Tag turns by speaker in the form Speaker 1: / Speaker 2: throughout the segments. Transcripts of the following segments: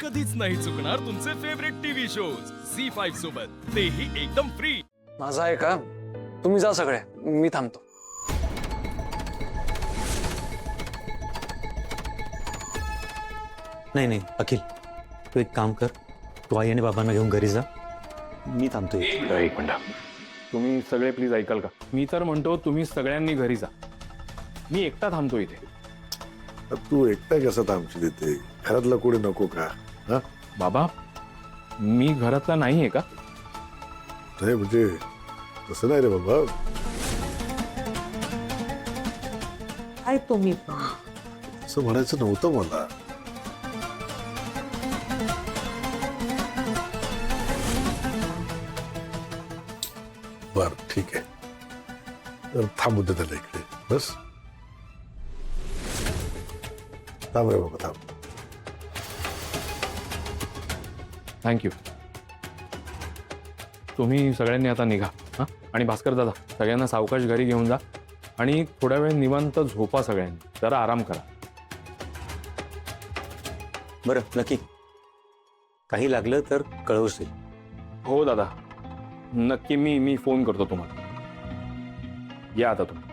Speaker 1: कधीच नाही चुकणार तुमचे फेवरेट टीव्ही शोज झी5 सोबत, तेही एकदम फ्री.
Speaker 2: माझा आहे का? तुम्ही जा सगळे, मी थांबतो.
Speaker 3: नाही नाही अखिल, तू एक काम कर, तू आई आणि बाबांना घेऊन घरी जा, मी थांबतोय.
Speaker 4: एक मिनिट, तुम्ही सगळे प्लीज ऐकाल का? मी तर म्हणतो तुम्ही सगळ्यांनी घरी जा, मी एकटा थांबतो इथे.
Speaker 5: तू एकटा कसा थांबशील इथे? घरातला कोणी नको का? हा
Speaker 4: बाबा, मी घरातला नाही आहे का?
Speaker 5: नाही म्हणजे तसं नाही रे बाबा.
Speaker 6: काय तुम्ही पण
Speaker 5: असं म्हणायचं नव्हतं मला. बर ठीक आहे, तर थांबू दे त्याला इकडे. बस थांब रे बाबा, थांब.
Speaker 4: थँक्यू. तुम्ही सगळ्यांनी आता निघा. हां, आणि भास्कर दादा, सगळ्यांना सावकाश घरी घेऊन जा आणि थोड्या वेळ निवांत झोपा, सगळ्यांनी जरा आराम करा.
Speaker 3: बरं नक्की, काही लागलं तर कळवशील.
Speaker 4: हो दादा, नक्की. मी फोन करतो तुम्हाला. या आता तुम्ही.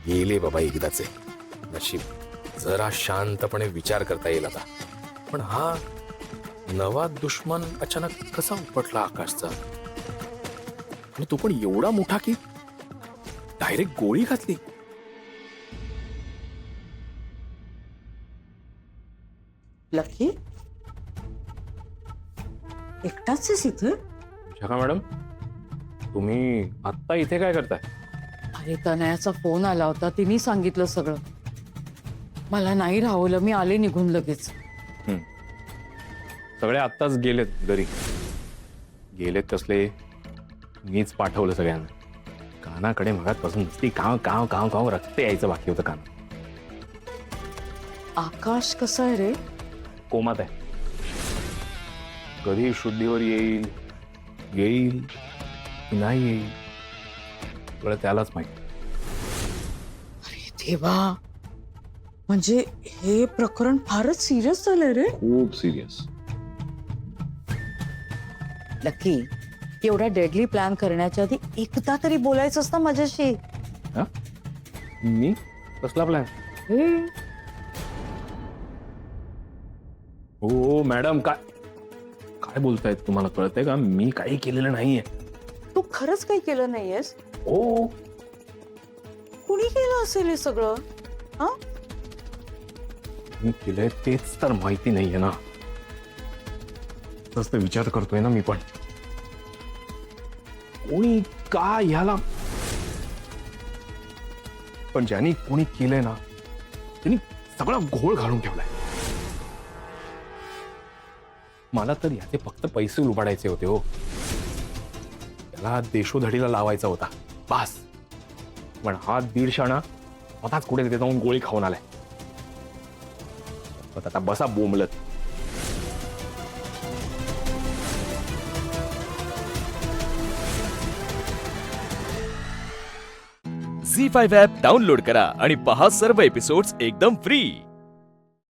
Speaker 7: गेले बाबा एकदाचे. नशीब जरा शांतपणे विचार करता येईल आता. पण हा नवा दुश्मन अचानक कसा उपटला आकाशचा, आणि तो पण एवढा मोठा की डायरेक्ट गोळी घातली.
Speaker 6: लकी एकटाच आहेस इथे?
Speaker 4: शका मॅडम, तुम्ही आत्ता इथे काय करताय?
Speaker 6: अरे तनयाचा फोन आला होता, तिने सांगितलं सगळं. मला नाही राहवलं, मी आले निघून लगेच.
Speaker 4: सगळे आत्ताच गेलेत घरी. गेलेत कसले? मीच पाठवलं सगळ्यांना. कानाकडे मगातपासून नुसती काव काव काव काव रक्त यायचं बाकी होतं कान.
Speaker 6: आकाश कसा आहे रे?
Speaker 4: कोमात आहे. कधी शुद्धीवर येईल, येईल की नाही येईल, थोडं त्यालाच माहिती.
Speaker 6: अरे देवा, म्हणजे हे प्रकरण फारच सिरियस झालंय रे.
Speaker 4: खूप सिरियस.
Speaker 6: लकी, एवढा डेडली प्लॅन करण्याच्या आधी एकदा तरी बोलायचं असतं माझ्याशी.
Speaker 4: हा? मी कसला प्लॅन? हो मॅडम, काय काय बोलतायत? तुम्हाला कळतंय का? मी काही केलेलं नाहीये.
Speaker 6: तू खरंच काही केलं नाहीयेस?
Speaker 4: हो.
Speaker 6: कुणी केलं असेल हे सगळं? हा,
Speaker 4: मी केलंय तेच तर माहिती नाहीये ना. तसं विचार करतोय ना मी पण. कोणी का ह्याला, पण ज्यांनी कोणी केलंय ना, त्यांनी सगळा घोळ घालून ठेवलाय. मला तर याचे फक्त पैसे उलबाडायचे होते हो. त्याला देशोधडीला लावायचा होता बास. पण हा दीड शाणा स्वतःच कुठे तिथे जाऊन गोळी खाऊन आलाय. आता बसा बोंबलत.
Speaker 1: झी5 ॲप डाउनलोड करा आणि पहा सर्व एपिसोड्स एकदम फ्री.